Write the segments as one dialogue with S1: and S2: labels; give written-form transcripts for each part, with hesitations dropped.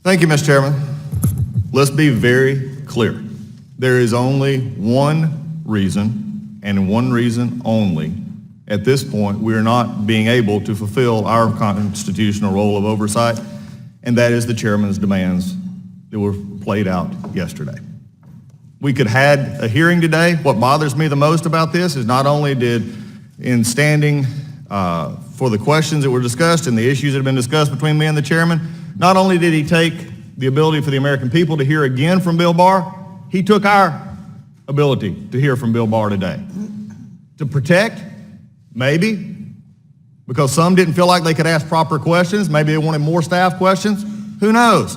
S1: Thank you, Mr. Chairman. Let's be very clear. There is only one reason, and one reason only, at this point, we are not being able to fulfill our constitutional role of oversight, and that is the chairman's demands that were played out yesterday. We could have had a hearing today. What bothers me the most about this is not only did, in standing for the questions that were discussed and the issues that have been discussed between me and the chairman, not only did he take the ability for the American people to hear again from Bill Barr, he took our ability to hear from Bill Barr today. To protect, maybe, because some didn't feel like they could ask proper questions. Maybe they wanted more staff questions. Who knows?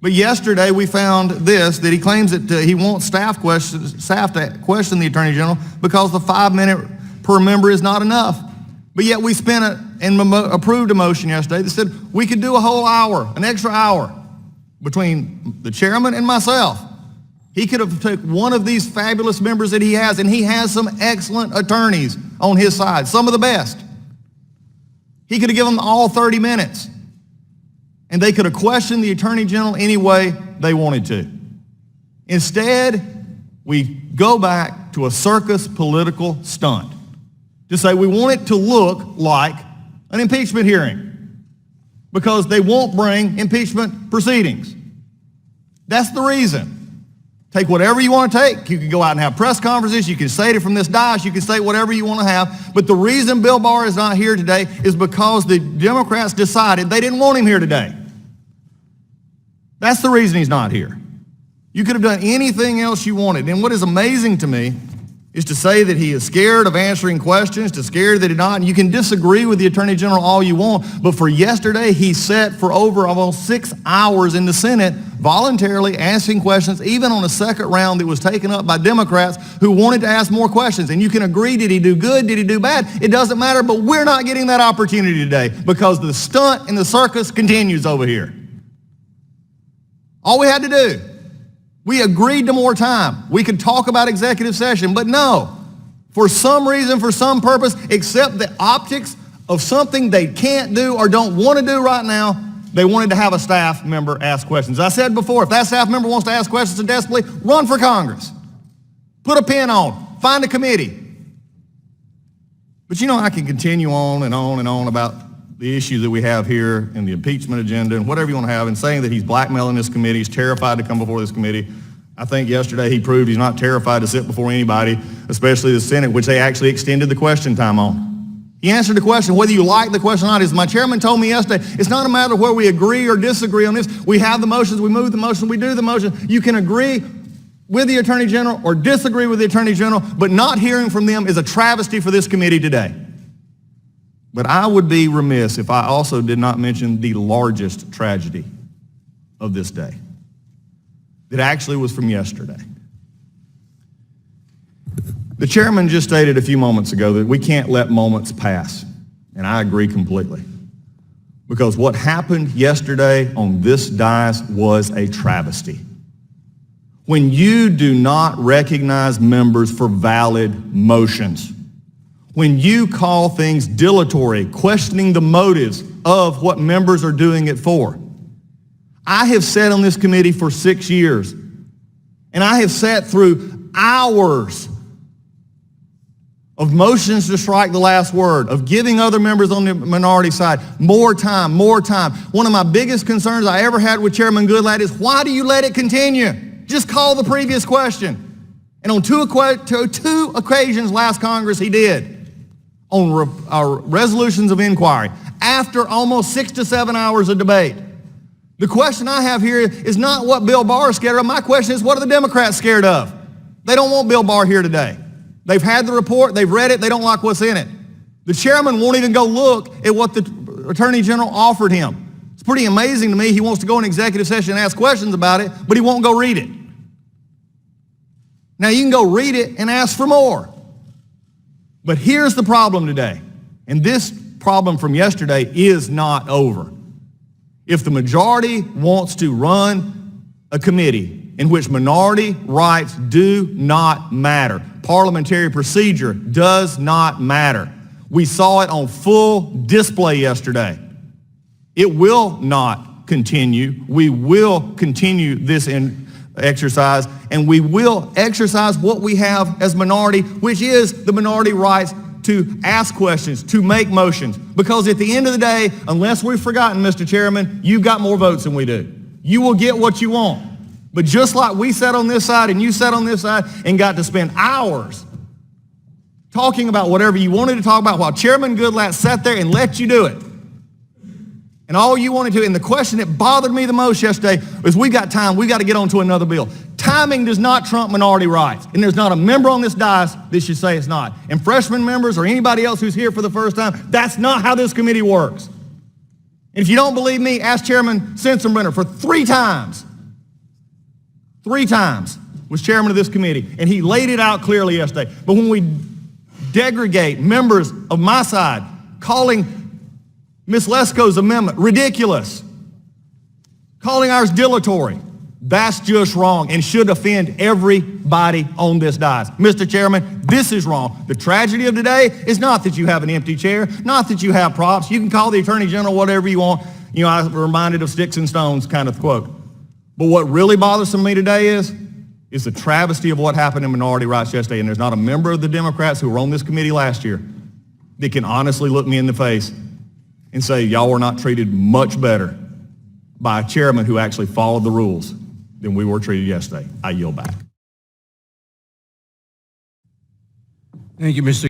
S1: But yesterday we found this, that he claims that he wants staff to question the Attorney General because the 5 minute per member is not enough. But yet we spent and approved a motion yesterday that said we could do a whole hour, an extra hour, between the chairman and myself. He could have took one of these fabulous members that he has, and he has some excellent attorneys on his side, some of the best. He could have given them all 30 minutes, and they could have questioned the Attorney General any way they wanted to. Instead, we go back to a circus political stunt to say we want it to look like an impeachment hearing because they won't bring impeachment proceedings. That's the reason. Take whatever you want to take. You can go out and have press conferences. You can say it from this dais. You can say whatever you want to have. But the reason Bill Barr is not here today is because the Democrats decided they didn't want him here today. That's the reason he's not here. You could have done anything else you wanted. And what is amazing to me is to say that he is scared of answering questions, to scared that he's not. And you can disagree with the Attorney General all you want, but for yesterday, he sat for over almost 6 hours in the Senate voluntarily asking questions, even on a second round that was taken up by Democrats who wanted to ask more questions. And you can agree, did he do good, did he do bad? It doesn't matter, but we're not getting that opportunity today because the stunt and the circus continues over here. All we had to do, we agreed to more time. We could talk about executive session, but no. For some reason, for some purpose, except the optics of something they can't do or don't want to do right now, they wanted to have a staff member ask questions. I said before, if that staff member wants to ask questions so desperately, run for Congress. Put a pin on. Find a committee. But you know, I can continue on and on and on about the issue that we have here and the impeachment agenda and whatever you want to have, and saying that he's blackmailing this committee, he's terrified to come before this committee. I think yesterday he proved he's not terrified to sit before anybody, especially the Senate, which they actually extended the question time on. He answered the question, whether you like the question or not. As my chairman told me yesterday, it's not a matter of where we agree or disagree on this. We have the motions, we move the motion, we do the motion. You can agree with the Attorney General or disagree with the Attorney General, but not hearing from them is a travesty for this committee today. But I would be remiss if I also did not mention the largest tragedy of this day that actually was from yesterday. The chairman just stated a few moments ago that we can't let moments pass, and I agree completely. Because what happened yesterday on this dais was a travesty. When you do not recognize members for valid motions, when you call things dilatory, questioning the motives of what members are doing it for. I have sat on this committee for 6 years, and I have sat through hours of motions to strike the last word, of giving other members on the minority side more time, more time. One of my biggest concerns I ever had with Chairman Goodlatte is, why do you let it continue? Just call the previous question. And on two occasions last Congress, he did. On resolutions of inquiry, after almost 6 to 7 hours of debate. The question I have here is not what Bill Barr is scared of. My question is, what are the Democrats scared of? They don't want Bill Barr here today. They've had the report, they've read it, they don't like what's in it. The chairman won't even go look at what the Attorney General offered him. It's pretty amazing to me. He wants to go in executive session and ask questions about it, but he won't go read it. Now you can go read it and ask for more. But here's the problem today, and this problem from yesterday is not over. If the majority wants to run a committee in which minority rights do not matter, parliamentary procedure does not matter, we saw it on full display yesterday. It will not continue. We will continue this exercise, and we will exercise what we have as minority, which is the minority rights to ask questions, to make motions. Because at the end of the day, unless we've forgotten, Mr. Chairman, you've got more votes than we do. You will get what you want. But just like we sat on this side and you sat on this side and got to spend hours talking about whatever you wanted to talk about while Chairman Goodlatte sat there and let you do it. And all you wanted to, and the question that bothered me the most yesterday was, we got time, we got to get on to another bill. Timing does not trump minority rights. And there's not a member on this dais that should say it's not. And freshman members or anybody else who's here for the first time, that's not how this committee works. And if you don't believe me, ask Chairman Sensenbrenner. For three times was chairman of this committee, and he laid it out clearly yesterday. But when we degradate members of my side, calling Ms. Lesko's amendment ridiculous, calling ours dilatory, that's just wrong and should offend everybody on this dais. Mr. Chairman, this is wrong. The tragedy of today is not that you have an empty chair, not that you have props. You can call the Attorney General whatever you want. You know, I'm reminded of Sticks and Stones kind of quote. But what really bothers me today is the travesty of what happened in minority rights yesterday. And there's not a member of the Democrats who were on this committee last year that can honestly look me in the face and say, y'all were not treated much better by a chairman who actually followed the rules than we were treated yesterday. I yield back.
S2: Thank you, Mr.